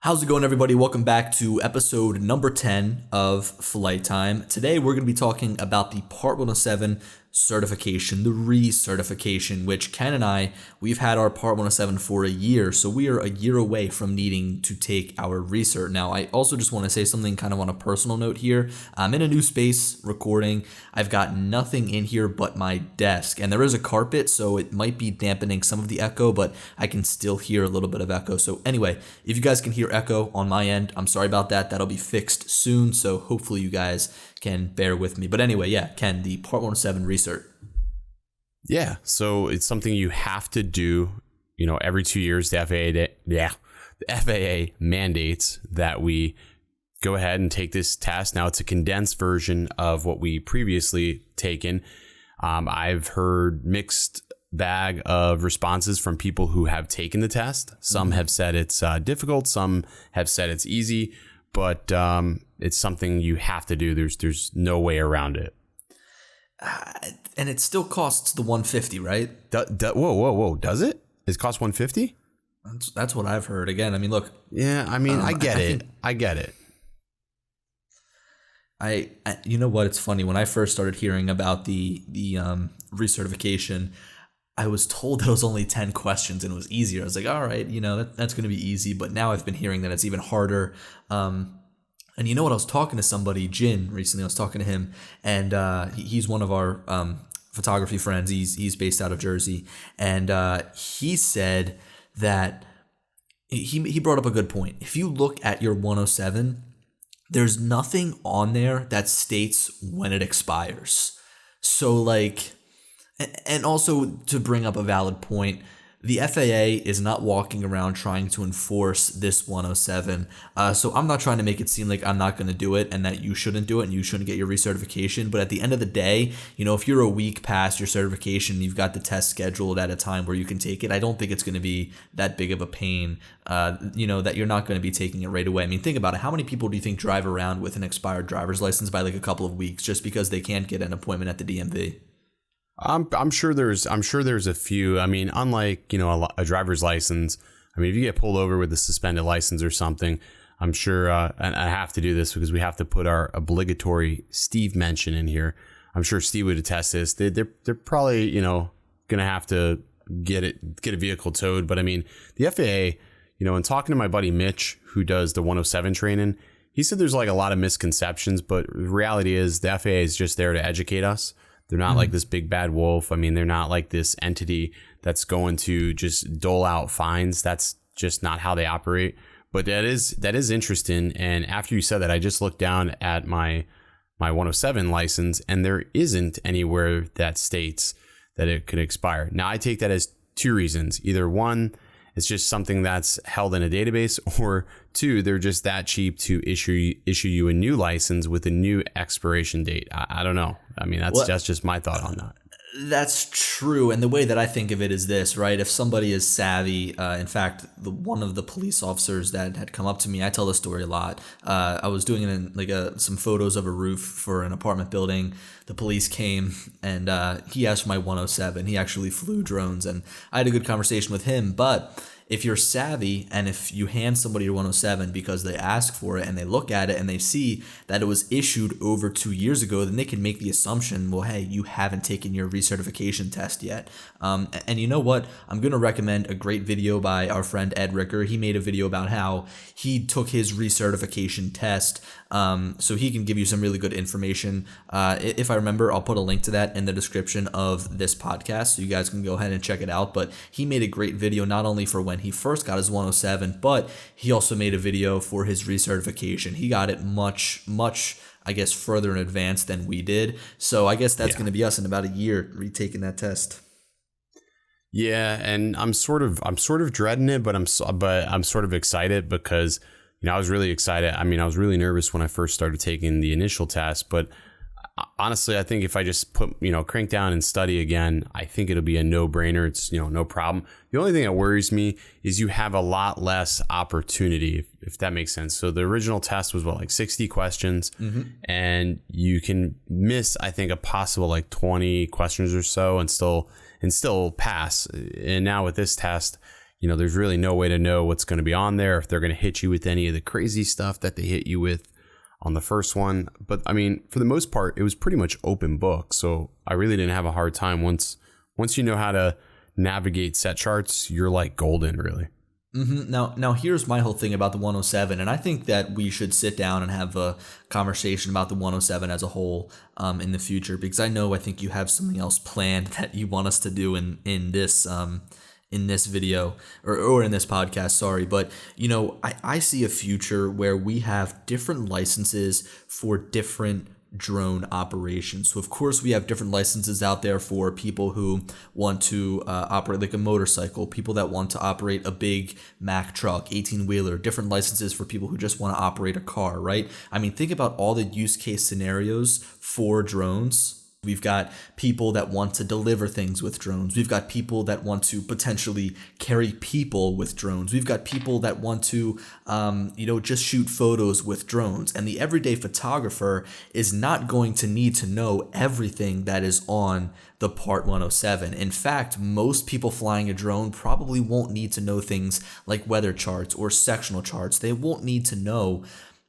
How's it going, everybody? Welcome back to episode number 10 of Flight Time. Today, we're going to be talking about the Part 107 certification, the recertification, which Ken and I, we've had our Part 107 for a year, so we are a year away from needing to take our recert. Now, I also just want to say something kind of on a personal note here. I'm in a new space recording. I've got nothing in here but my desk, and there is a carpet, so it might be dampening some of the echo, but I can still hear a little bit of echo. So anyway, if you guys can hear echo on my end, I'm sorry about that. That'll be fixed soon, so hopefully you guys can bear with me. But anyway, yeah, Ken, the Part 107 recert. Yeah, so it's something you have to do, every 2 years. The FAA mandates that we go ahead and take this test. Now, it's a condensed version of what we previously taken. I've heard mixed bag of responses from people who have taken the test. Some have said it's difficult. Some have said it's easy, but it's something you have to do. There's no way around it. And it still costs the $150, right? Whoa. Does it? It costs $150? That's what I've heard. Again, I mean, look. Yeah, I mean, I get it. You know what? It's funny. When I first started hearing about the recertification, I was told that it was only 10 questions and it was easier. I was like, all right, that's going to be easy. But now I've been hearing that it's even harder. And you know what? I was talking to somebody, Jin, recently. I was talking to him, and he's one of our photography friends. He's based out of Jersey, and he said that he brought up a good point. If you look at your 107, there's nothing on there that states when it expires. So and also to bring up a valid point, the FAA is not walking around trying to enforce this 107. So I'm not trying to make it seem like I'm not going to do it and that you shouldn't do it and you shouldn't get your recertification. But at the end of the day, if you're a week past your certification, you've got the test scheduled at a time where you can take it. I don't think it's going to be that big of a pain, that you're not going to be taking it right away. I mean, think about it. How many people do you think drive around with an expired driver's license by a couple of weeks just because they can't get an appointment at the DMV? I'm sure there's a few. I mean, unlike, a driver's license, I mean, if you get pulled over with a suspended license or something, I'm sure, and I have to do this because we have to put our obligatory Steve mention in here. I'm sure Steve would attest this. They're probably, going to have to get a vehicle towed. But I mean, the FAA, in talking to my buddy Mitch, who does the 107 training, he said there's a lot of misconceptions, but the reality is the FAA is just there to educate us. They're not like this big bad wolf. I mean, they're not like this entity that's going to just dole out fines. That's just not how they operate. But that is interesting. And after you said that, I just looked down at my 107 license, and there isn't anywhere that states that it could expire. Now, I take that as two reasons. Either one, it's just something that's held in a database, or two, they're just that cheap to issue you a new license with a new expiration date. I don't know. I mean, that's just my thought on that. That's true. And the way that I think of it is this, right? If somebody is savvy, in fact, one of the police officers that had come up to me, I tell this story a lot. I was doing it in some photos of a roof for an apartment building. The police came and he asked for my 107. He actually flew drones, and I had a good conversation with him. But if you're savvy and if you hand somebody your 107 because they ask for it and they look at it and they see that it was issued over 2 years ago, then they can make the assumption, well, hey, you haven't taken your recertification test yet. And you know what? I'm going to recommend a great video by our friend Ed Ricker. He made a video about how he took his recertification test. So he can give you some really good information. If I remember, I'll put a link to that in the description of this podcast, so you guys can go ahead and check it out. But he made a great video not only for when he first got his 107, but he also made a video for his recertification. He got it much, I guess, further in advance than we did. So I guess that's going to be us in about a year retaking that test. Yeah, and I'm sort of dreading it, but I'm sort of excited because I was really excited. I mean, I was really nervous when I first started taking the initial test, but honestly, I think if I just crank down and study again, I think it'll be a no-brainer. It's, no problem. The only thing that worries me is you have a lot less opportunity, if that makes sense. So the original test was 60 questions, and you can miss, I think, a possible 20 questions or so and still pass. And now with this test, there's really no way to know what's going to be on there, if they're going to hit you with any of the crazy stuff that they hit you with on the first one. But I mean, for the most part, it was pretty much open book. So I really didn't have a hard time. Once you know how to navigate set charts, you're like golden, really. Mm-hmm. Now, here's my whole thing about the 107, and I think that we should sit down and have a conversation about the 107 as a whole in the future, because I think you have something else planned that you want us to do in this video or in this podcast. Sorry, but I see a future where we have different licenses for different drone operations. So of course we have different licenses out there for people who want to operate like a motorcycle, people that want to operate a big Mack truck, 18-wheeler, different licenses for people who just want to operate a car, right? I mean, think about all the use case scenarios for drones. We've got people that want to deliver things with drones. We've got people that want to potentially carry people with drones. We've got people that want to, just shoot photos with drones. And the everyday photographer is not going to need to know everything that is on the Part 107. In fact, most people flying a drone probably won't need to know things like weather charts or sectional charts. They won't need to know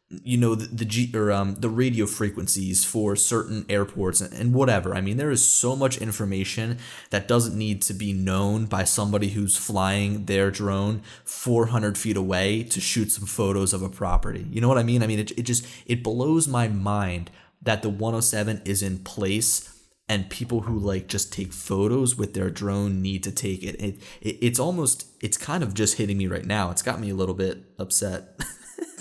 the radio frequencies for certain airports and whatever. I mean, there is so much information that doesn't need to be known by somebody who's flying their drone 400 feet away to shoot some photos of a property. You know what I mean? I mean, it blows my mind that the 107 is in place and people who just take photos with their drone need to take it. It's kind of just hitting me right now. It's got me a little bit upset.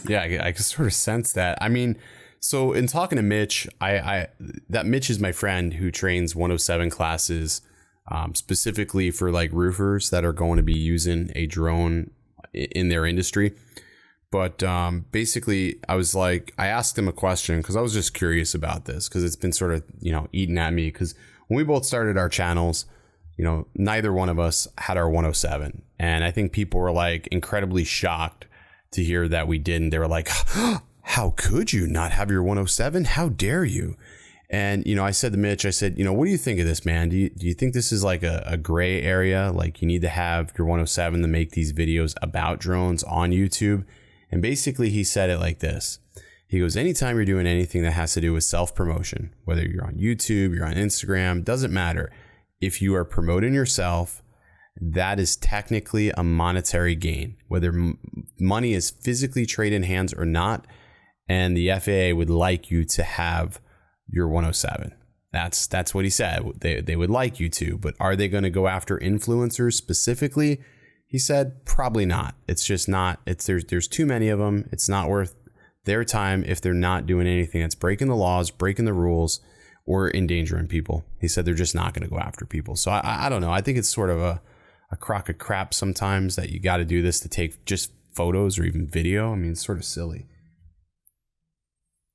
Yeah, I can sort of sense that. I mean, so in talking to Mitch, that Mitch is my friend who trains 107 classes specifically for like roofers that are going to be using a drone in their industry. But basically, I asked him a question because I was just curious about this because it's been sort of, eating at me. Because when we both started our channels, neither one of us had our 107. And I think people were like incredibly shocked to hear that we didn't. They were like, how could you not have your 107? How dare you? And, I said to Mitch, I said, what do you think of this, man? Do you think this is like a gray area? Like you need to have your 107 to make these videos about drones on YouTube? And basically he said it like this. He goes, anytime you're doing anything that has to do with self-promotion, whether you're on YouTube, you're on Instagram, doesn't matter. If you are promoting yourself, that is technically a monetary gain, whether money is physically traded in hands or not. And the FAA would like you to have your 107. That's what he said. They would like you to, but are they going to go after influencers specifically? He said, probably not. It's just not. There's too many of them. It's not worth their time if they're not doing anything that's breaking the laws, breaking the rules, or endangering people. He said they're just not going to go after people. So I don't know. I think it's sort of a crock of crap sometimes that you got to do this to take just photos or even video. I mean, it's sort of silly.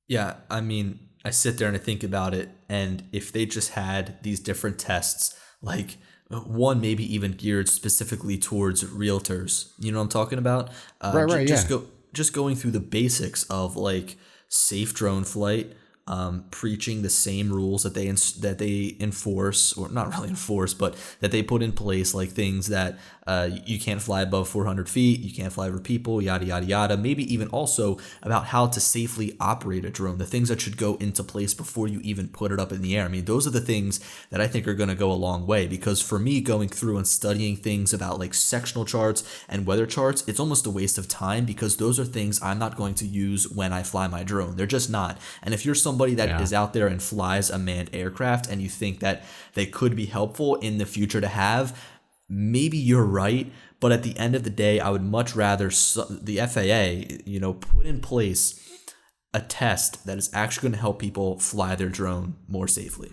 Yeah, I mean, I sit there and I think about it, and if they just had these different tests, like one maybe even geared specifically towards realtors, you know what I'm talking about? Right, just going through the basics of like safe drone flight, preaching the same rules that they enforce, or not really enforce, but that they put in place, like things that you can't fly above 400 feet, you can't fly over people, yada, yada, yada. Maybe even also about how to safely operate a drone, the things that should go into place before you even put it up in the air. I mean, those are the things that I think are going to go a long way, because for me, going through and studying things about like sectional charts and weather charts, it's almost a waste of time, because those are things I'm not going to use when I fly my drone. They're just not. And if you're somebody that is out there and flies a manned aircraft and you think that they could be helpful in the future to have, maybe you're right. But at the end of the day, I would much rather the FAA, put in place a test that is actually going to help people fly their drone more safely.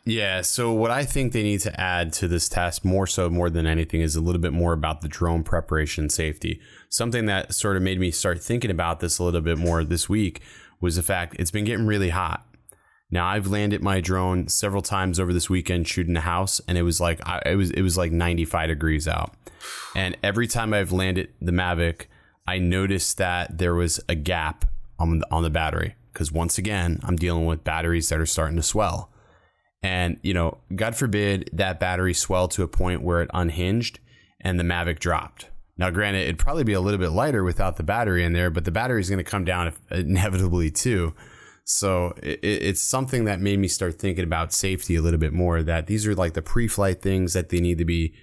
Yeah, so what I think they need to add to this test more than anything is a little bit more about the drone preparation and safety. Something that sort of made me start thinking about this a little bit more this week was the fact it's been getting really hot. Now, I've landed my drone several times over this weekend shooting a house, and it was like it was like 95 degrees out. And every time I've landed the Mavic, I noticed that there was a gap on the battery, because once again, I'm dealing with batteries that are starting to swell. And, God forbid that battery swelled to a point where it unhinged and the Mavic dropped. Now, granted, it'd probably be a little bit lighter without the battery in there, but the battery is going to come down inevitably too. So it's something that made me start thinking about safety a little bit more, that these are like the pre-flight things that they need to be,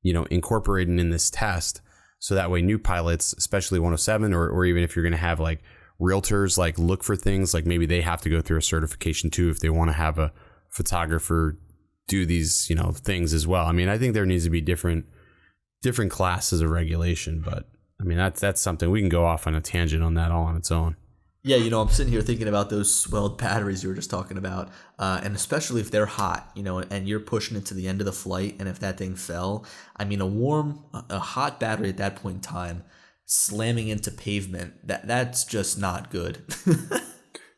incorporated in this test. So that way new pilots, especially 107, or even if you're going to have like realtors, like look for things, like maybe they have to go through a certification too if they want to have a photographer do these, things as well. I mean, I think there needs to be different classes of regulation, but I mean, that's something we can go off on a tangent on that all on its own. Yeah, I'm sitting here thinking about those swelled batteries you were just talking about, and especially if they're hot, and you're pushing it to the end of the flight, and if that thing fell, I mean, a hot battery at that point in time, slamming into pavement, that's just not good.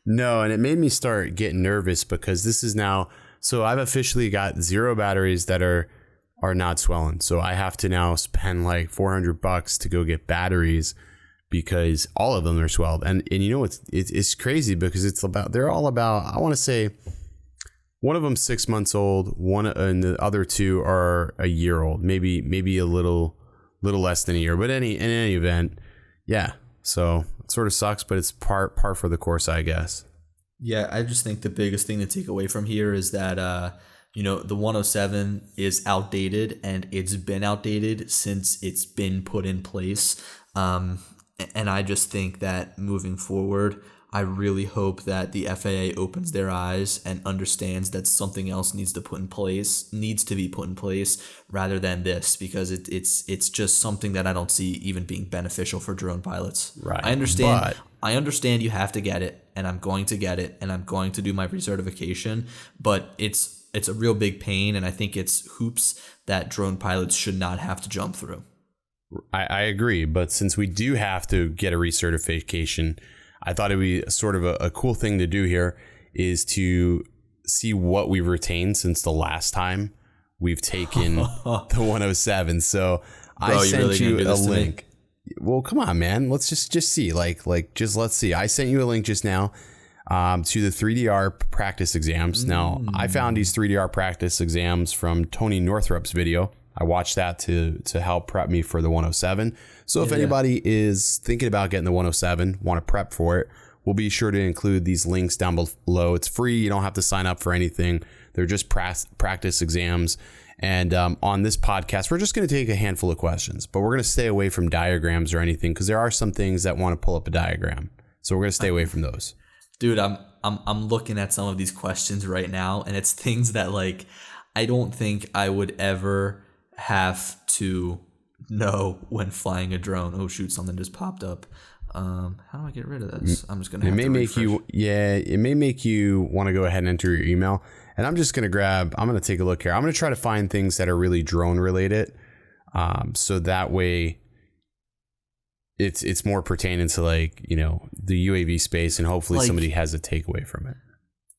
No, and it made me start getting nervous because this is now, so I've officially got 0 batteries that are not swelling. So I have to now spend like $400 to go get batteries because all of them are swelled. And it's crazy because they're all about, I want to say one of them 6 months old, and the other 2 are a year old, maybe a little less than a year, but in any event, yeah. So it sort of sucks, but it's par for the course, I guess. Yeah, I just think the biggest thing to take away from here is that, the 107 is outdated, and it's been outdated since it's been put in place. And I just think that moving forward, I really hope that the FAA opens their eyes and understands that something else needs to be put in place rather than this, because it's just something that I don't see even being beneficial for drone pilots. Right. I understand you have to get it, and I'm going to get it, and I'm going to do my recertification, but it's a real big pain, and I think it's hoops that drone pilots should not have to jump through. I agree, but since we do have to get a recertification, I thought it'd be sort of a cool thing to do here is to see what we've retained since the last time we've taken the 107. So I sent you a link. Well, come on, man. Let's just see. Let's see. I sent you a link just now to the 3DR practice exams. Now, I found these 3DR practice exams from Tony Northrup's video. I watched that to help prep me for the 107. So if anybody is thinking about getting the 107, want to prep for it, we'll be sure to include these links down below. It's free. You don't have to sign up for anything. They're just practice exams. And on this podcast, we're just going to take a handful of questions, but we're going to stay away from diagrams or anything because there are some things that want to pull up a diagram. So we're going to stay away from those. Dude, I'm looking at some of these questions right now, and it's things that I don't think I would ever have to know when flying a drone. Oh shoot, something just popped up. How do I get rid of this? I'm just gonna have to refresh. It may make you want to go ahead and enter your email. And I'm just gonna take a look here. I'm gonna try to find things that are really drone related. So that way it's more pertaining to the UAV space, and hopefully somebody has a takeaway from it.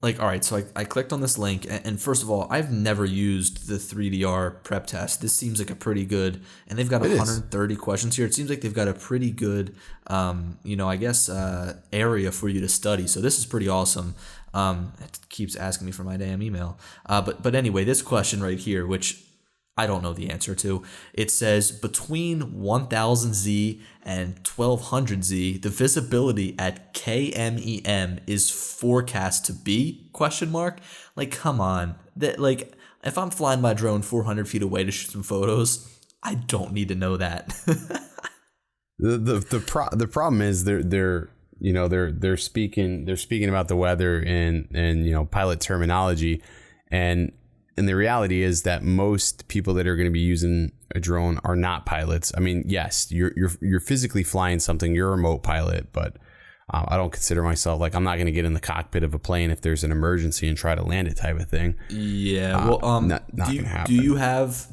All right, so I clicked on this link, and first of all, I've never used the 3DR prep test. This seems like a pretty good, and they've got 130 questions here. It seems like they've got a pretty good, area for you to study. So this is pretty awesome. It keeps asking me for my damn email. But anyway, this question right here, which I don't know the answer to. It says between 1000Z and 1200Z, the visibility at KMEM is forecast to be ? Come on. If I'm flying my drone 400 feet away to shoot some photos, I don't need to know that. The problem is they're speaking about the weather and pilot terminology, and the reality is that most people that are going to be using a drone are not pilots. I mean, yes, you're physically flying something. You're a remote pilot, but I don't consider myself I'm not going to get in the cockpit of a plane if there's an emergency and try to land it type of thing. Yeah. Well, not going to happen. Do you have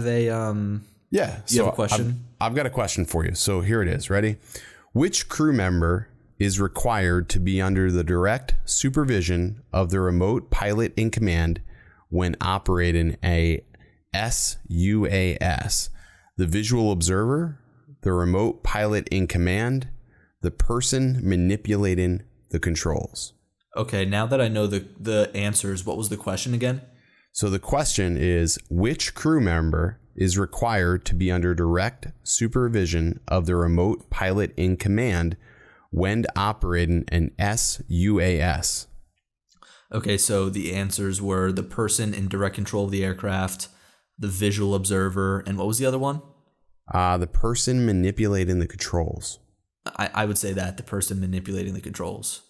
a Yeah. Do you have a question? I've got a question for you. So here it is. Ready? Which crew member is required to be under the direct supervision of the remote pilot in command when operating a SUAS? The visual observer, the remote pilot in command, the person manipulating the controls. Okay, now that I know the answers, what was the question again? So the question is, which crew member is required to be under direct supervision of the remote pilot in command when operating an SUAS? Okay, so the answers were the person in direct control of the aircraft, the visual observer, and what was the other one? The person manipulating the controls. I would say that, the person manipulating the controls.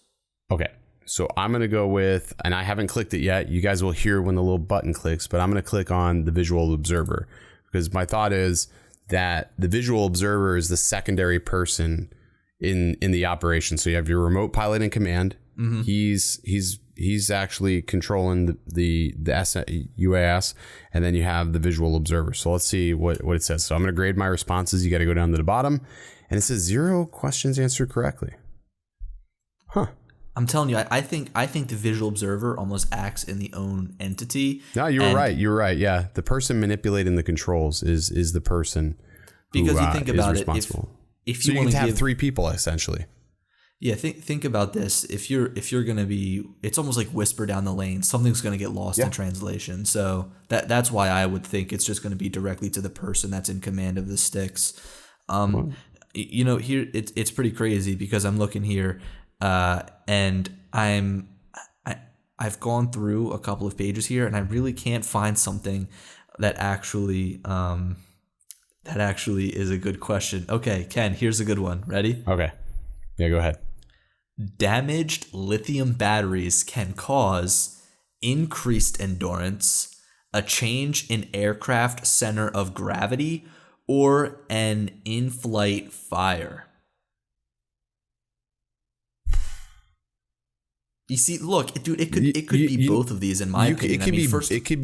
Okay, so I'm going to go with, and I haven't clicked it yet. You guys will hear when the little button clicks, but I'm going to click on the visual observer because my thought is that the visual observer is the secondary person in the operation. So you have your remote pilot in command. Mm-hmm. He's actually controlling the UAS, and then you have the visual observer. So let's see what it says. So I'm going to grade my responses. You got to go down to the bottom, and it says 0 questions answered correctly. Huh. I'm telling you, I think the visual observer almost acts in the own entity. No, you were right. You were right. Yeah, the person manipulating the controls is the person because who you think about is responsible. If you want can to have 3 people essentially. Yeah, think about this. If you're gonna be, it's almost like whisper down the lane. Something's gonna get lost in translation. So that's why I would think it's just gonna be directly to the person that's in command of the sticks. You know, here it's pretty crazy because I'm looking here, and I've gone through a couple of pages here, and I really can't find something that actually is a good question. Okay, Ken, here's a good one. Ready? Okay. Yeah, go ahead. Damaged lithium batteries can cause increased endurance, a change in aircraft center of gravity, or an in-flight fire. You see, look, dude, it could be both of these in my opinion. It can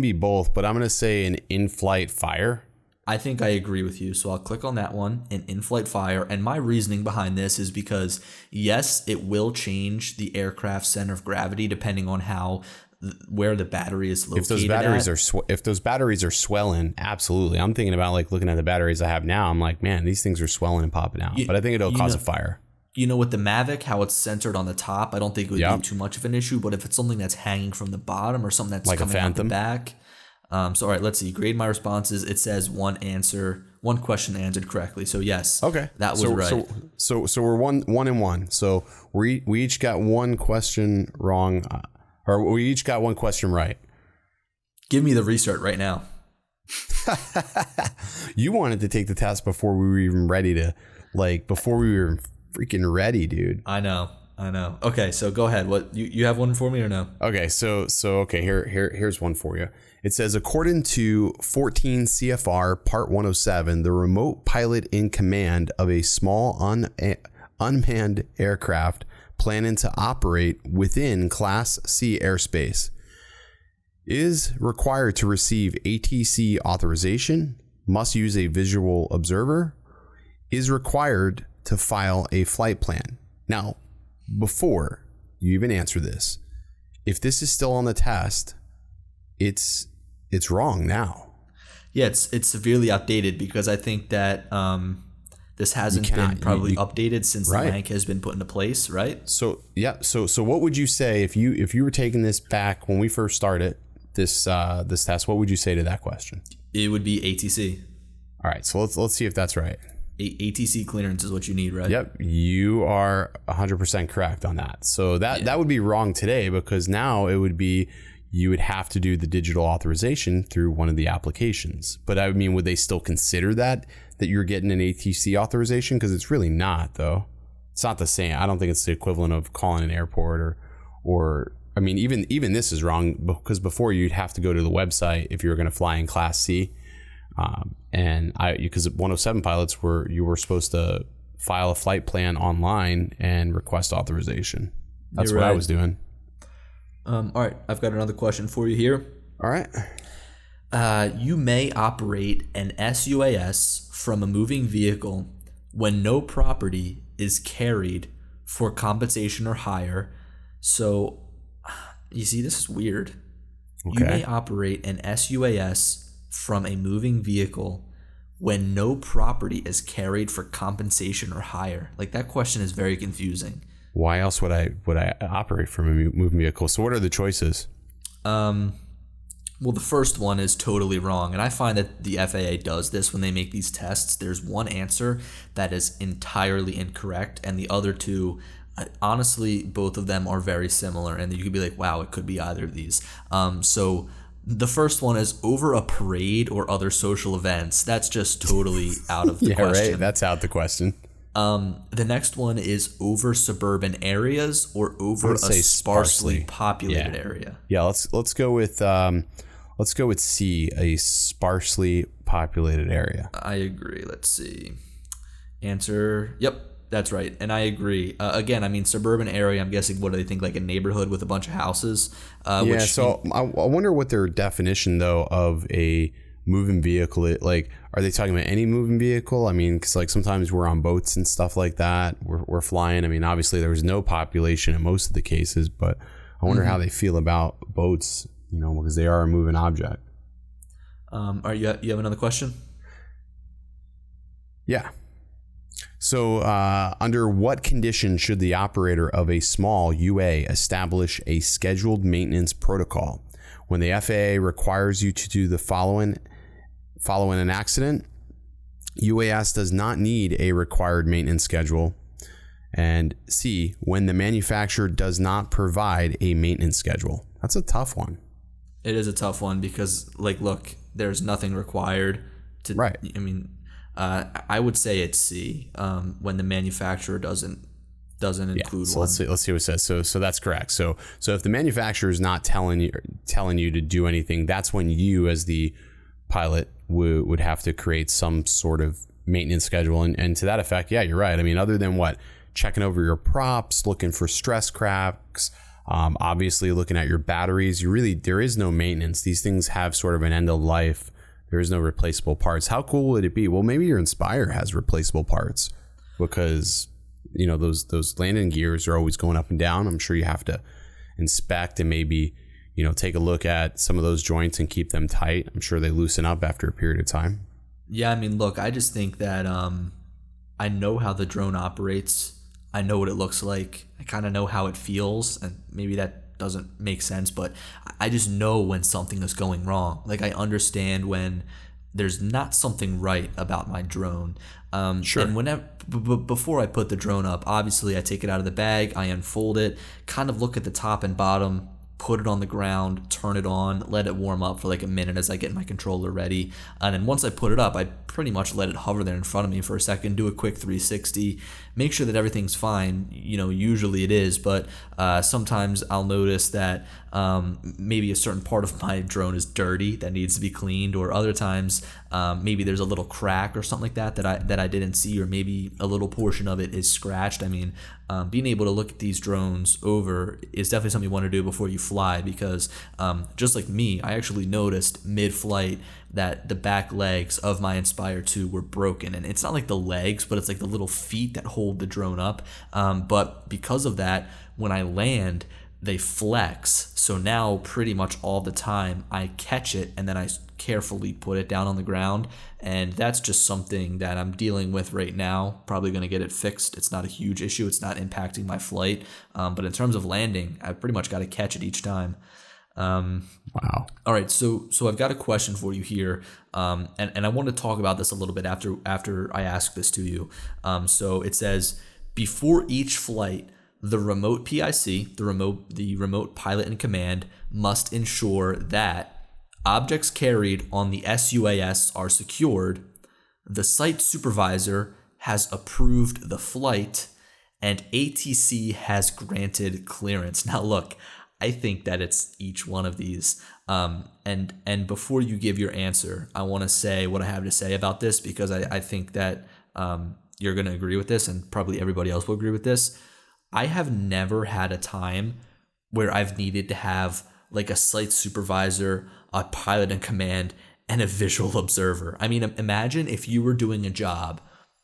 be both, but I'm gonna say an in-flight fire. I think I agree with you. So I'll click on that one, an in-flight fire. And my reasoning behind this is because, yes, it will change the aircraft center of gravity depending on where the battery is located. If those batteries are swelling, absolutely. I'm thinking about like looking at the batteries I have now. I'm like, man, these things are swelling and popping out. But I think it'll cause a fire. You know, with the Mavic, how it's centered on the top, I don't think it would be too much of an issue. But if it's something that's hanging from the bottom or something that's like coming out the back. So, all right, let's see. Grade my responses. It says one question answered correctly. So, yes. Okay. That was right. So we're one and one. So we each got one question wrong, or we each got one question right. Give me the restart right now. You wanted to take the test before we were even ready to, before we were freaking ready, dude. I know. Okay, so go ahead. What you have one for me or no? Okay, so okay, here's one for you. It says, according to 14 CFR Part 107, the remote pilot in command of a small unmanned aircraft planning to operate within Class C airspace is required to receive ATC authorization, must use a visual observer, is required to file a flight plan. Now, before you even answer this, if this is still on the test, it's wrong now. Yeah, it's severely outdated because I think that this hasn't been probably updated since the rank has been put into place, right? So yeah, so what would you say if you were taking this back when we first started this test? What would you say to that question? It would be ATC. All right, so let's see if that's right. ATC clearance is what you need, right? Yep, you are 100% correct on that. So that would be wrong today because now it would be you would have to do the digital authorization through one of the applications. But I mean, would they still consider that you're getting an ATC authorization? Because it's really not, though. It's not the same. I don't think it's the equivalent of calling an airport or I mean, even this is wrong because before you'd have to go to the website if you were going to fly in Class C. Because 107 pilots you were supposed to file a flight plan online and request authorization. That's what I was doing. All right, I've got another question for you here. All right. You may operate an SUAS from a moving vehicle when no property is carried for compensation or hire. So, you see, this is weird. Okay. You may operate an SUAS from a moving vehicle when no property is carried for compensation or hire. Like, that question is very confusing. Why else would I operate from a moving vehicle? So what are the choices? Well, the first one is totally wrong. And I find that the FAA does this when they make these tests. There's one answer that is entirely incorrect, and the other two, honestly, both of them are very similar. And you could be like, wow, it could be either of these. So the first one is over a parade or other social events. That's just totally out of the question. Right. That's out the question. The next one is over suburban areas or over a sparsely populated area. Yeah, let's go with C, a sparsely populated area. I agree. Let's see. Answer. Yep, that's right. And I agree. Again, I mean, suburban area, I'm guessing, what do they think, like a neighborhood with a bunch of houses? I wonder what their definition, though, of a moving vehicle is. Like, are they talking about any moving vehicle? I mean, because like sometimes we're on boats and stuff like that. We're flying. I mean, obviously there was no population in most of the cases, but I wonder how they feel about boats, because they are a moving object. You have another question? Yeah. So under what condition should the operator of a small UA establish a scheduled maintenance protocol? When the FAA requires you to do the following an accident, UAS does not need a required maintenance schedule. And C, when the manufacturer does not provide a maintenance schedule. That's a tough one. It is a tough one because, like, look, there's nothing required to. Right. I mean, I would say it's C. When the manufacturer doesn't include so one. Let's see what it says. So that's correct. So if the manufacturer is not telling you to do anything, that's when you, as the pilot, would have to create some sort of maintenance schedule. And to that effect, yeah, you're right. I mean, other than checking over your props, looking for stress cracks, obviously looking at your batteries, there is no maintenance. These things have sort of an end of life. There is no replaceable parts. How cool would it be? Well, maybe your Inspire has replaceable parts because those landing gears are always going up and down. I'm sure you have to inspect and maybe take a look at some of those joints and keep them tight. I'm sure they loosen up after a period of time. Yeah, I mean, look, I just think that I know how the drone operates. I know what it looks like. I kind of know how it feels, and maybe that doesn't make sense, but I just know when something is going wrong. Like, I understand when there's not something right about my drone. Sure. And before I put the drone up, obviously I take it out of the bag, I unfold it, kind of look at the top and bottom, put it on the ground, turn it on, let it warm up for like a minute as I get my controller ready. And then once I put it up, I pretty much let it hover there in front of me for a second, do a quick 360, make sure that everything's fine. Usually it is, but sometimes I'll notice that maybe a certain part of my drone is dirty that needs to be cleaned, or other times maybe there's a little crack or something like that I didn't see, or maybe a little portion of it is scratched. I mean, being able to look at these drones over is definitely something you want to do before you fly, because just like me, I actually noticed mid-flight that the back legs of my Inspire 2 were broken. And it's not like the legs, but it's like the little feet that hold the drone up. But because of that, when I land, they flex. So now pretty much all the time I catch it and then I carefully put it down on the ground. And that's just something that I'm dealing with right now. Probably going to get it fixed. It's not a huge issue. It's not impacting my flight. But in terms of landing, I've pretty much got to catch it each time. Wow. All right. So I've got a question for you here. And I want to talk about this a little bit after I ask this to you. So it says, before each flight, the remote PIC, the remote pilot in command, must ensure that objects carried on the SUAS are secured, the site supervisor has approved the flight, and ATC has granted clearance. Now look, I think that it's each one of these. And before you give your answer, I want to say what I have to say about this, because I think that you're going to agree with this, and probably everybody else will agree with this. I have never had a time where I've needed to have like a site supervisor, a pilot in command, and a visual observer. I mean, imagine if you were doing a job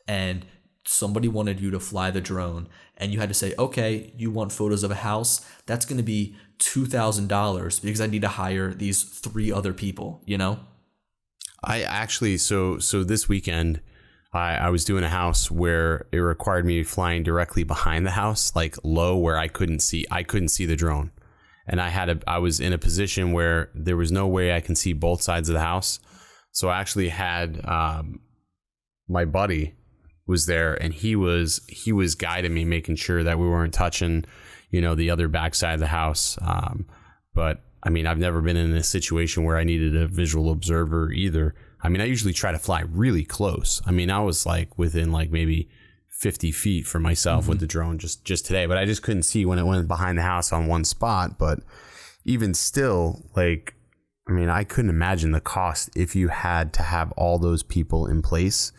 and somebody wanted you to fly the drone and you had to say, okay, you want photos of a house? That's going to be $2,000 because I need to hire these 3 other people, I actually, so this weekend, I was doing a house where it required me flying directly behind the house, like low, where I couldn't see the drone. and I was in a position where there was no way I can see both sides of the house. So I actually had my buddy was there, and he was guiding me, making sure that we weren't touching, the other backside of the house. But I mean, I've never been in a situation where I needed a visual observer either. I mean, I usually try to fly really close. I mean, I was like within like maybe 50 feet for myself with the drone just today, but I just couldn't see when it went behind the house on one spot. But even still, like, I mean, I couldn't imagine the cost if you had to have all those people in place.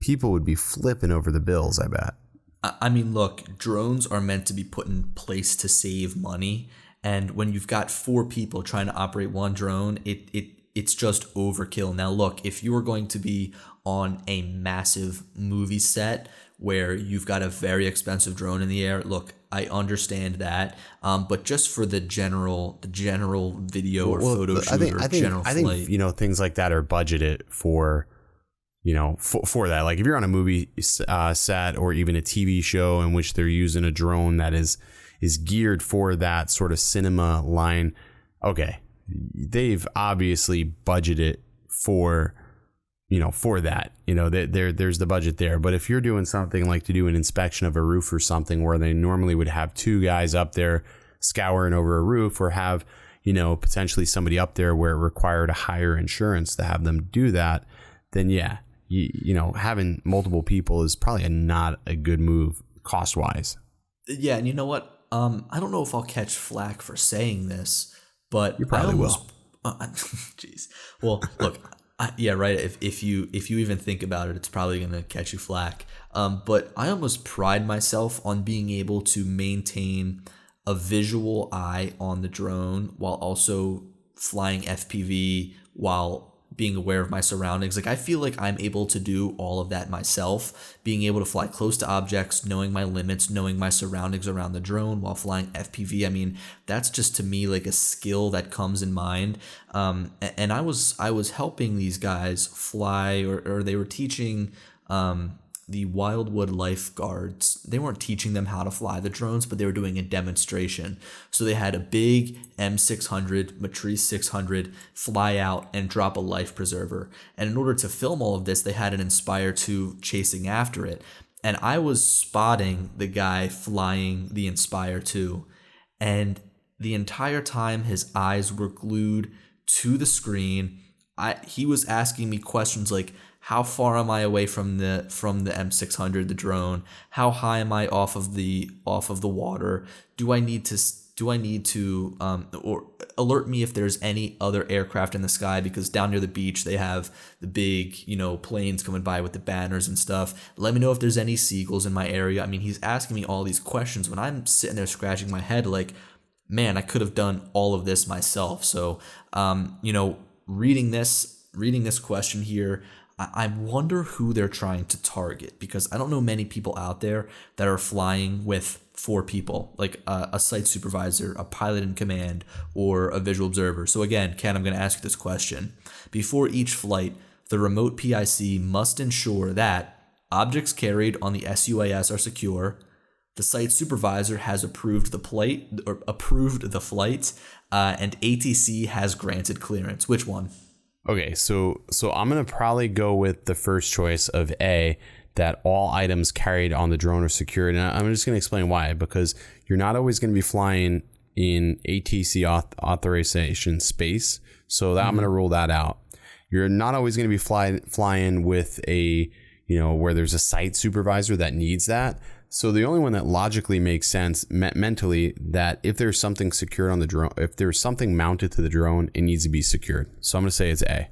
People would be flipping over the bills, I bet. I mean, look, drones are meant to be put in place to save money. And when you've got 4 people trying to operate one drone, it's just overkill. Now, look, if you are going to be on a massive movie set where you've got a very expensive drone in the air, look, I understand that. But just for the general video or photo shoot or general flight. I think, things like that are budgeted for, for that. Like if you're on a movie set or even a TV show in which they're using a drone that is geared for that sort of cinema line, okay, they've obviously budgeted for that, there's the budget there. But if you're doing something like to do an inspection of a roof or something where they normally would have 2 guys up there scouring over a roof, or have, potentially somebody up there where it required a higher insurance to have them do that, then yeah, having multiple people is probably not a good move cost wise. Yeah. And you know what? I don't know if I'll catch flack for saying this, but you probably will. Jeez. Well, look, yeah, right. If you even think about it, it's probably going to catch you flack. But I almost pride myself on being able to maintain a visual eye on the drone while also flying FPV while being aware of my surroundings. Like I feel like I'm able to do all of that myself, being able to fly close to objects, knowing my limits, knowing my surroundings around the drone while flying FPV. I mean, that's just to me like a skill that comes in mind. And I was helping these guys fly, or they were teaching the Wildwood lifeguards. They weren't teaching them how to fly the drones, but they were doing a demonstration. So they had a big M600, Matrice 600 fly out and drop a life preserver. And in order to film all of this, they had an Inspire 2 chasing after it. And I was spotting the guy flying the Inspire 2. And the entire time his eyes were glued to the screen. He was asking me questions like, how far am I away from the M600, the drone? How high am I off of the water? Do I need to or alert me if there's any other aircraft in the sky, because down near the beach they have the big, planes coming by with the banners and stuff. Let me know if there's any seagulls in my area. I mean, he's asking me all these questions when I'm sitting there scratching my head like, man, I could have done all of this myself. So, reading this question here, I wonder who they're trying to target, because I don't know many people out there that are flying with 4 people, like a site supervisor, a pilot in command, or a visual observer. So again, Ken, I'm going to ask you this question. Before each flight, the remote PIC must ensure that objects carried on the SUAS are secure, the site supervisor has approved the flight, and ATC has granted clearance. Which one? Okay, so I'm going to probably go with the first choice of A, that all items carried on the drone are secured. And I'm just going to explain why. Because you're not always going to be flying in ATC authorization space. So that I'm going to rule that out. You're not always going to be flying with a, where there's a site supervisor that needs that. So the only one that logically makes sense mentally, that if there's something secured on the drone, if there's something mounted to the drone, it needs to be secured. So I'm going to say it's A.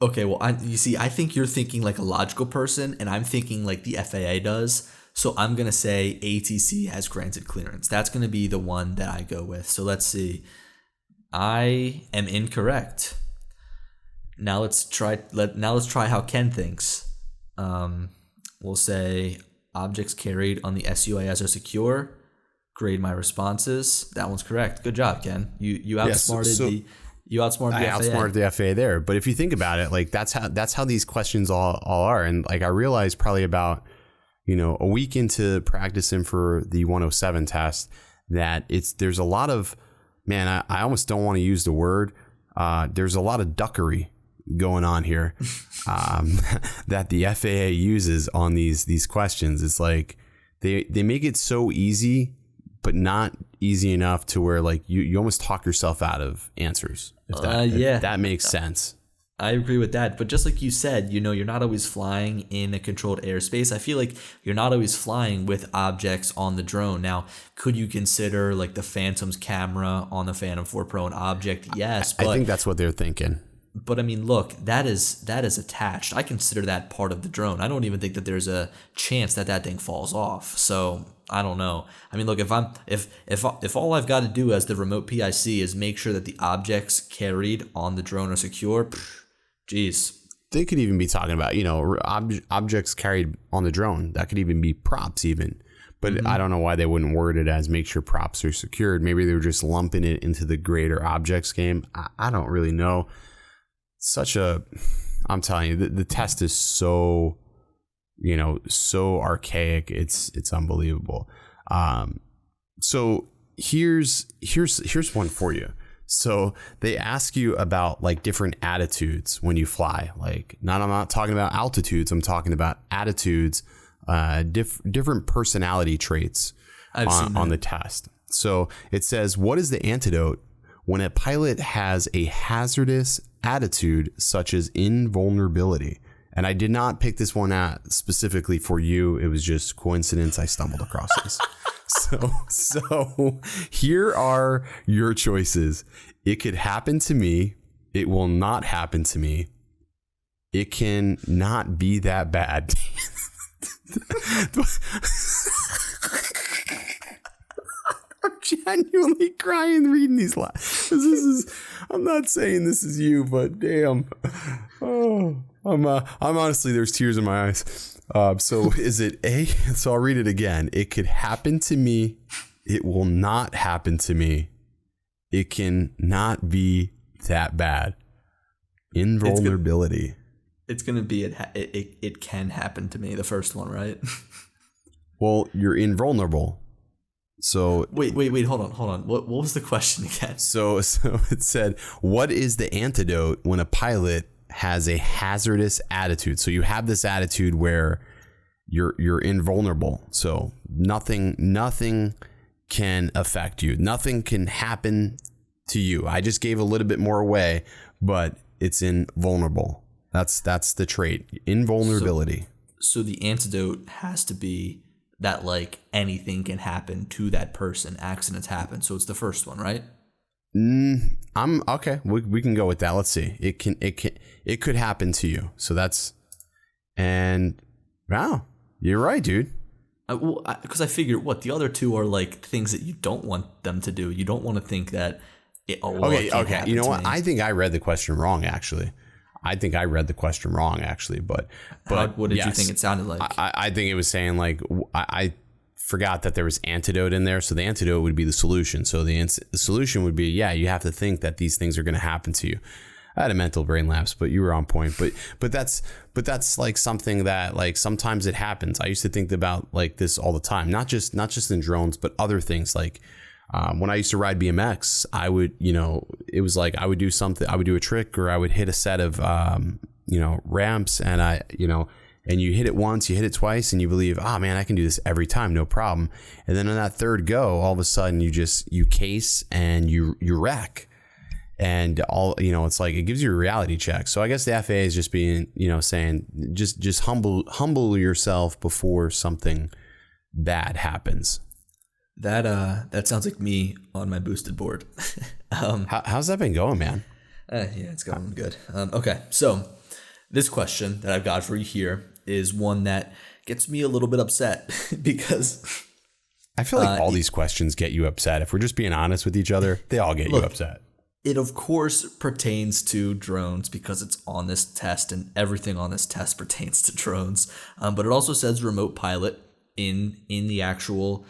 Okay, well, I think you're thinking like a logical person, and I'm thinking like the FAA does. So I'm going to say ATC has granted clearance. That's going to be the one that I go with. So let's see. I am incorrect. Now let's try how Ken thinks. We'll say objects carried on the SUAS are secure. Grade my responses. That one's correct. Good job, Ken. You outsmarted I outsmarted the FAA there. But if you think about it, like that's how these questions all are. And like I realized probably about a week into practicing for the 107 test that there's a lot of man, I almost don't want to use the word. There's a lot of duckery going on here that the FAA uses on these questions. It's like they make it so easy, but not easy enough to where like you almost talk yourself out of answers. If that makes sense. I agree with that. But just like you said, you're not always flying in a controlled airspace. I feel like you're not always flying with objects on the drone. Now, could you consider like the Phantom's camera on the Phantom 4 Pro an object? Yes. I think that's what they're thinking. But I mean, look, that is attached. I consider that part of the drone. I don't even think that there's a chance that thing falls off. So I don't know. I mean, look, if all I've got to do as the remote PIC is make sure that the objects carried on the drone are secure, geez. They could even be talking about, objects carried on the drone. That could even be props even. But I don't know why they wouldn't word it as make sure props are secured. Maybe they were just lumping it into the greater objects game. I don't really know. I'm telling you, the test is so, so archaic. It's unbelievable. So here's one for you. So they ask you about like different attitudes when you fly. Like, I'm not talking about altitudes. I'm talking about attitudes, different personality traits on the test. So it says, what is the antidote when a pilot has a hazardous attitude such as invulnerability? And I did not pick this one out specifically for you. It was just coincidence. I stumbled across this. So here are your choices. It could happen to me. It will not happen to me. It can not be that bad. I'm genuinely crying reading these lines. I'm not saying this is you, but damn. Oh, I'm honestly, there's tears in my eyes. So is it A? So I'll read it again. It could happen to me. It will not happen to me. It can not be that bad. Invulnerability. It's going to be, it can happen to me. The first one, right? Well, you're invulnerable. So wait, hold on. What was the question again? So it said, what is the antidote when a pilot has a hazardous attitude? So you have this attitude where you're invulnerable. So nothing can affect you. Nothing can happen to you. I just gave a little bit more away, but it's invulnerable. That's the trait, invulnerability. So the antidote has to be that like anything can happen to that person. Accidents happen. So it's the first one, right? I'm okay. We can go with that. Let's see. It could happen to you. So wow, you're right, dude. Because I figured the other two are like things that you don't want them to do. You don't want to think that. Okay. You know what? I think I read the question wrong, actually. But what did you think it sounded like? I think it was saying like I forgot that there was antidote in there. So the antidote would be the solution. So the solution would be, you have to think that these things are going to happen to you. I had a mental brain lapse, but you were on point. But that's like something that like sometimes it happens. I used to think about like this all the time, not just in drones, but other things like. When I used to ride BMX, I would, it was like I would do something, I would do a trick, or I would hit a set of, ramps, and and you hit it once, you hit it twice, and you believe, man, I can do this every time, no problem. And then on that third go, all of a sudden you case and you wreck, and it's like it gives you a reality check. So I guess the FAA is just being, saying just humble yourself before something bad happens. That sounds like me on my boosted board. How's that been going, man? Yeah, it's going good. Okay, so this question that I've got for you here is one that gets me a little bit upset because I feel like all these questions get you upset. If we're just being honest with each other, they all get you upset. It of course pertains to drones because it's on this test, and everything on this test pertains to drones. But it also says remote pilot in the actual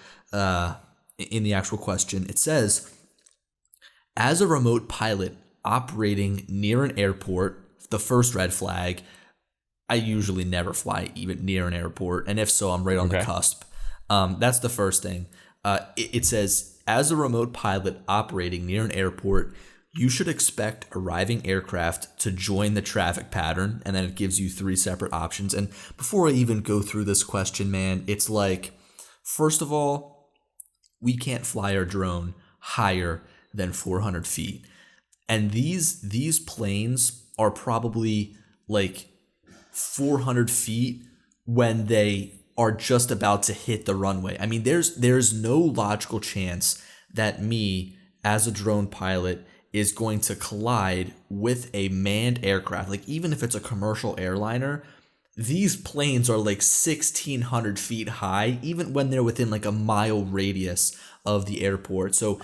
question. It says, as a remote pilot operating near an airport, the first red flag, I usually never fly even near an airport. And if so, I'm right on the cusp. That's the first thing. It says, as a remote pilot operating near an airport, you should expect arriving aircraft to join the traffic pattern, and then it gives you 3 separate options. And before I even go through this question, man, it's like, first of all, we can't fly our drone higher than 400 feet. And these planes are probably like 400 feet when they are just about to hit the runway. I mean, there's no logical chance that me as a drone pilot is going to collide with a manned aircraft. Like, even if it's a commercial airliner, these planes are like 1,600 feet high, even when they're within like a mile radius of the airport. So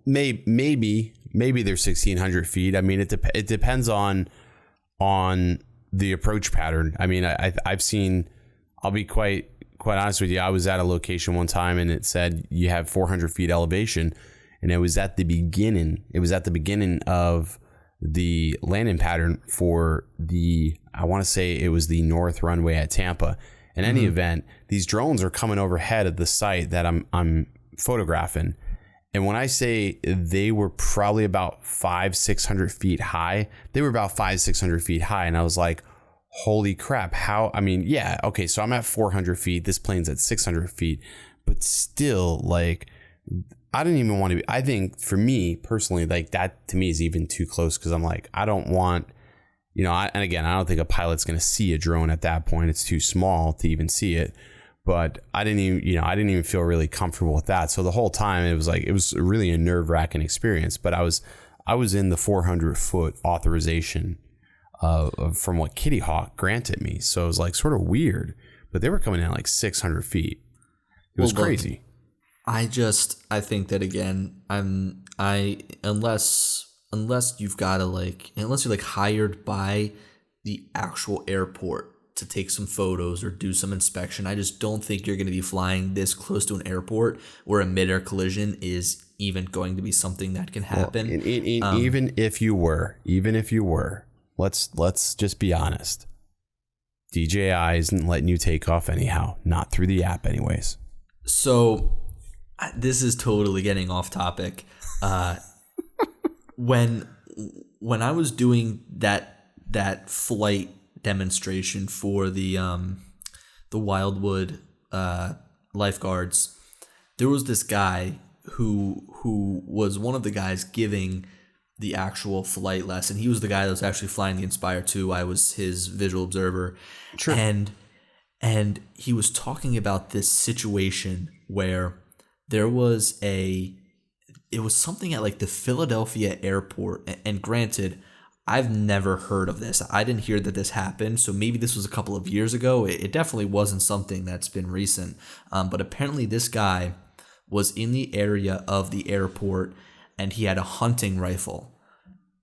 maybe they're 1,600 feet. I mean, it depends on the approach pattern. I mean, I've seen, I'll be quite honest with you. I was at a location one time and it said you have 400 feet elevation. And it was at the beginning. It was at the beginning of the landing pattern for I want to say it was the north runway at Tampa. In any event, these drones are coming overhead of the site that I'm photographing. And when I say they were probably about 500-600 feet high, they were about 500-600 feet high. And I was like, holy crap. How? I mean, yeah, okay, so I'm at 400 feet. This plane's at 600 feet. But still, like, I didn't even want to be, I think for me personally, like, that to me is even too close, because I'm like, I don't want, and again, I don't think a pilot's going to see a drone at that point. It's too small to even see it. But I didn't even feel really comfortable with that. So the whole time it was really a nerve-wracking experience. But I was in the 400-foot authorization from what Kitty Hawk granted me. So it was like sort of weird. But they were coming in like 600 feet. It was crazy. I think that, again, unless you've got to unless you're hired by the actual airport to take some photos or do some inspection, I just don't think you're going to be flying this close to an airport where a mid-air collision is even going to be something that can happen. Well, even if you were, let's just be honest. DJI isn't letting you take off anyhow, not through the app anyways. So this is totally getting off topic. When I was doing that flight demonstration for the Wildwood lifeguards, there was this guy who was one of the guys giving the actual flight lesson. He was the guy that was actually flying the Inspire 2. I was his visual observer. Sure. And he was talking about this situation where there was it was something at the Philadelphia airport. And granted, I've never heard of this. I didn't hear that this happened. So maybe this was a couple of years ago. It definitely wasn't something that's been recent. But apparently this guy was in the area of the airport and he had a hunting rifle.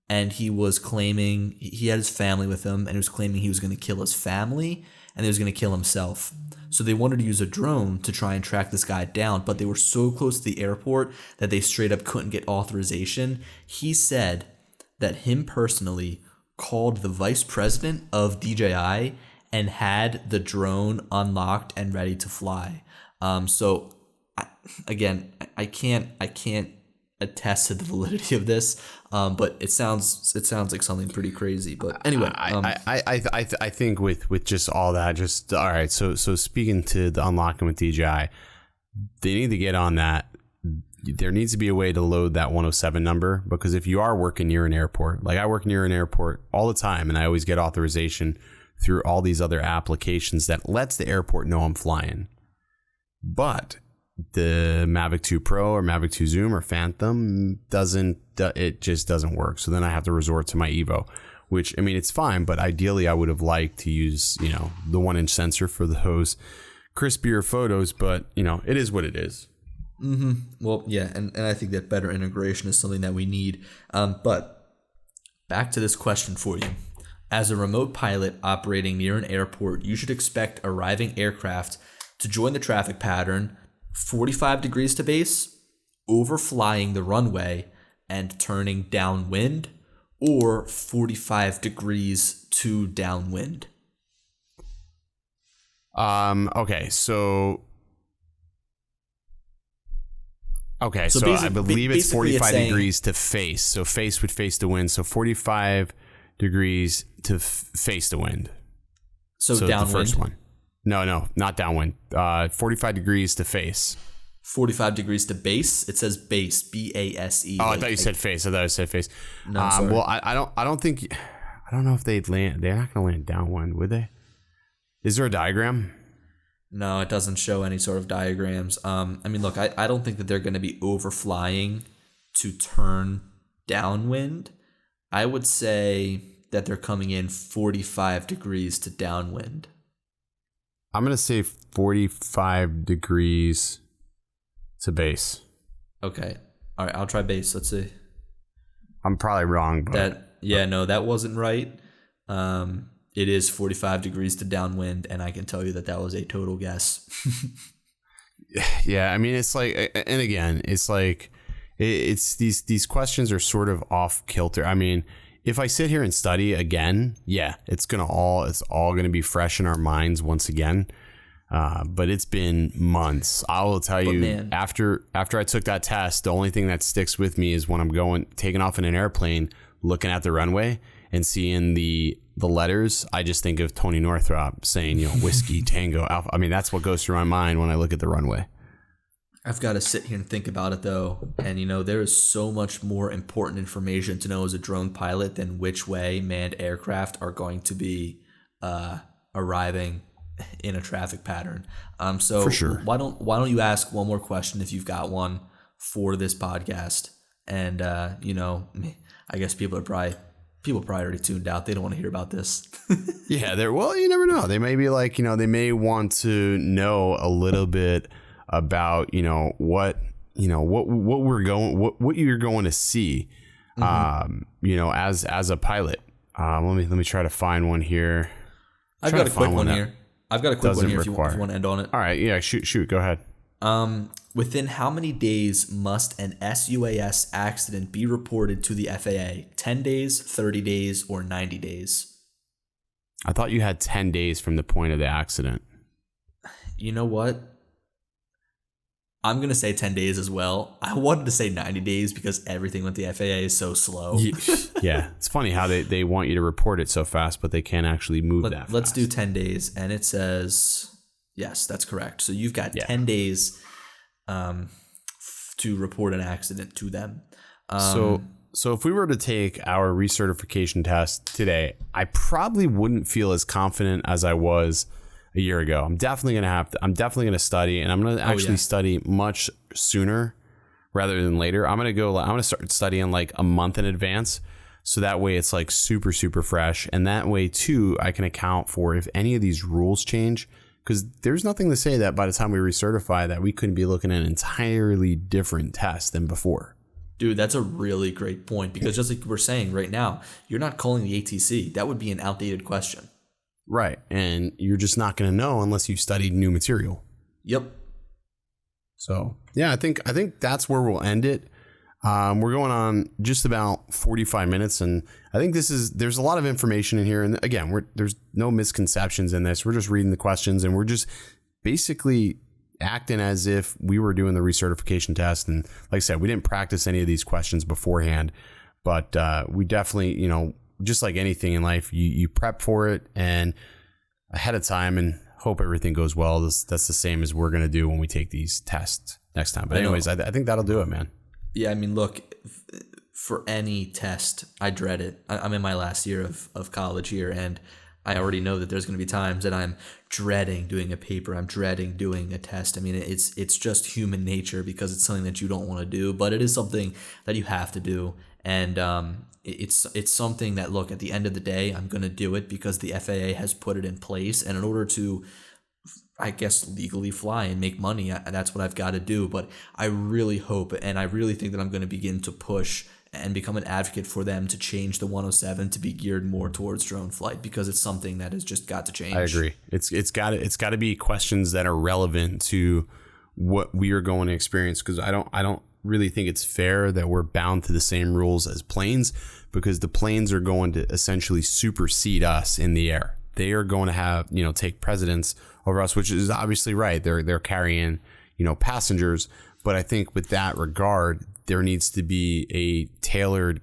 And he was claiming he had his family with him, and he was claiming he was going to kill his family and he was going to kill himself. So they wanted to use a drone to try and track this guy down, but they were so close to the airport that they straight up couldn't get authorization. He said that him personally called the vice president of DJI and had the drone unlocked and ready to fly. So I can't attest to the validity of this, but it sounds like something pretty crazy. But anyway, I think with just all that, just all right. So speaking to the unlocking with DJI, they need to get on that. There needs to be a way to load that 107 number, because if you are working near an airport, like I work near an airport all the time, and I always get authorization through all these other applications that lets the airport know I'm flying. But the Mavic 2 Pro or Mavic 2 Zoom or Phantom just doesn't work. So then I have to resort to my Evo, which, I mean, it's fine, but ideally I would have liked to use, the 1-inch sensor for those crispier photos, but it is what it is. Mm-hmm. Well, yeah, and I think that better integration is something that we need. But back to this question for you. As a remote pilot operating near an airport, you should expect arriving aircraft to join the traffic pattern 45 degrees to base, overflying the runway and turning downwind, or 45 degrees to downwind. Okay, so Okay, so I believe it's 45 degrees to face. So face would face the wind. So 45 degrees to face the wind. So downwind? The first one. No, not downwind. 45 degrees to face. 45 degrees to base? It says base, B-A-S-E. Oh, I thought you said face. I said face. No, sorry. Well, I don't know if they'd land. They're not going to land downwind, would they? Is there a diagram? No, it doesn't show any sort of diagrams. I mean, look, I don't think that they're going to be overflying to turn downwind. I would say that they're coming in 45 degrees to downwind. I'm going to say 45 degrees to base. Okay. All right, I'll try base. Let's see. I'm probably wrong, but that wasn't right. It is 45 degrees to downwind, and I can tell you that was a total guess. Yeah, I mean, it's like, and again, it's like, it's these questions are sort of off kilter. I mean, if I sit here and study again, yeah, it's all gonna be fresh in our minds once again. But it's been months. I will tell you, man, after I took that test, the only thing that sticks with me is when I'm taking off in an airplane, looking at the runway and seeing the letters. I just think of Tony Northrup saying, whiskey, tango, alpha. I mean, that's what goes through my mind when I look at the runway. I've got to sit here and think about it, though. And, there is so much more important information to know as a drone pilot than which way manned aircraft are going to be arriving in a traffic pattern. So for sure. Why don't you ask one more question if you've got one for this podcast? And, I guess people probably already tuned out. They don't want to hear about this. Yeah, you never know. They may be like, they may want to know a little bit about, what you're going to see, as a pilot. Let me try to find one here. I've got a quick one here. If you want to end on it. All right. Yeah, shoot. Go ahead. Within how many days must an SUAS accident be reported to the FAA? 10 days, 30 days, or 90 days? I thought you had 10 days from the point of the accident. You know what? I'm going to say 10 days as well. I wanted to say 90 days because everything with the FAA is so slow. Yeah. It's funny how they want you to report it so fast, but they can't actually move that fast. Let's do 10 days. And it says, yes, that's correct. So you've got 10 days to report an accident to them. So if we were to take our recertification test today, I probably wouldn't feel as confident as I was a year ago. I'm definitely going to study, and I'm going to actually study much sooner rather than later. I'm going to start studying like a month in advance. So that way it's like super, super fresh. And that way too, I can account for if any of these rules change, because there's nothing to say that by the time we recertify that we couldn't be looking at an entirely different test than before. Dude, that's a really great point, because just like we're saying right now, you're not calling the ATC. That would be an outdated question. Right. And you're just not going to know unless you studied new material. Yep. So, yeah, I think that's where we'll end it. We're going on just about 45 minutes, and I think there's a lot of information in here. And again, there's no misconceptions in this. We're just reading the questions, and we're just basically acting as if we were doing the recertification test. And like I said, we didn't practice any of these questions beforehand, but we definitely, just like anything in life, you prep for it and ahead of time and hope everything goes well. That's the same as we're going to do when we take these tests next time. But anyways, I think that'll do it, man. Yeah, I mean, look, for any test, I dread it. I'm in my last year of college here, and I already know that there's going to be times that I'm dreading doing a paper. I'm dreading doing a test. I mean, it's just human nature, because it's something that you don't want to do, but it is something that you have to do. And it's something that, look, at the end of the day, I'm going to do it because the FAA has put it in place. And in order to, I guess, legally fly and make money, that's what I've got to do. But I really hope, and I really think that I'm going to begin to push and become an advocate for them to change the 107 to be geared more towards drone flight, because it's something that has just got to change. I agree. It's got to be questions that are relevant to what we are going to experience, because I don't really think it's fair that we're bound to the same rules as planes, because the planes are going to essentially supersede us in the air. They are going to have, take precedence over us, which is obviously right. They're carrying, passengers, But I think with that regard, there needs to be a tailored,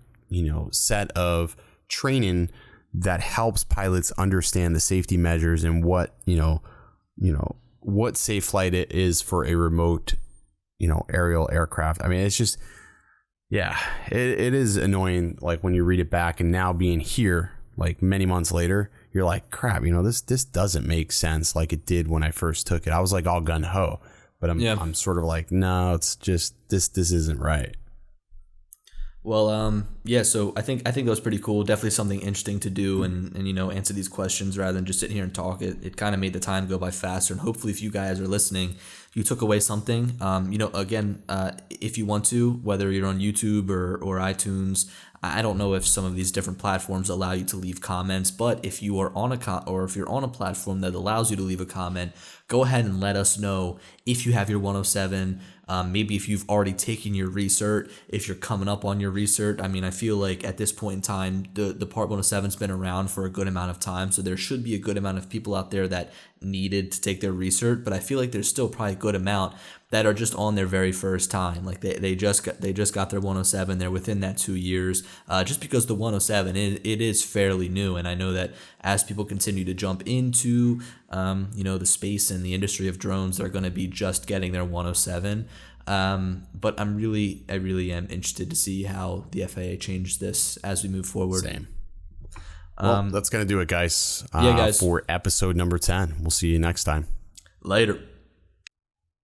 set of training that helps pilots understand the safety measures and what safe flight it is for a remote, aerial aircraft. I mean, it's just, yeah, it is annoying. Like when you read it back and now being here, like many months later, you're like, crap, this doesn't make sense like it did when I first took it. I was like all gun ho, but I'm sort of like, no, it's just this isn't right. Well, so I think that was pretty cool. Definitely something interesting to do and answer these questions rather than just sit here and talk. It kind of made the time go by faster. And hopefully if you guys are listening, you took away something. Again, if you want to, whether you're on YouTube or iTunes, I don't know if some of these different platforms allow you to leave comments, but if you are on if you're on a platform that allows you to leave a comment, go ahead and let us know if you have your 107. Maybe if you've already taken your recert, if you're coming up on your recert. I mean, I feel like at this point in time, the Part 107's been around for a good amount of time, so there should be a good amount of people out there that needed to take their recert, but I feel like there's still probably a good amount that are just on their very first time. Like they just got their 107. They're within that 2 years. Just because the 107 it is fairly new, and I know that as people continue to jump into the space and the industry of drones, they're going to be just getting their 107. But I really am interested to see how the FAA changes this as we move forward. Same. Well, that's going to do it, guys. Guys. For episode number 10. We'll see you next time. Later.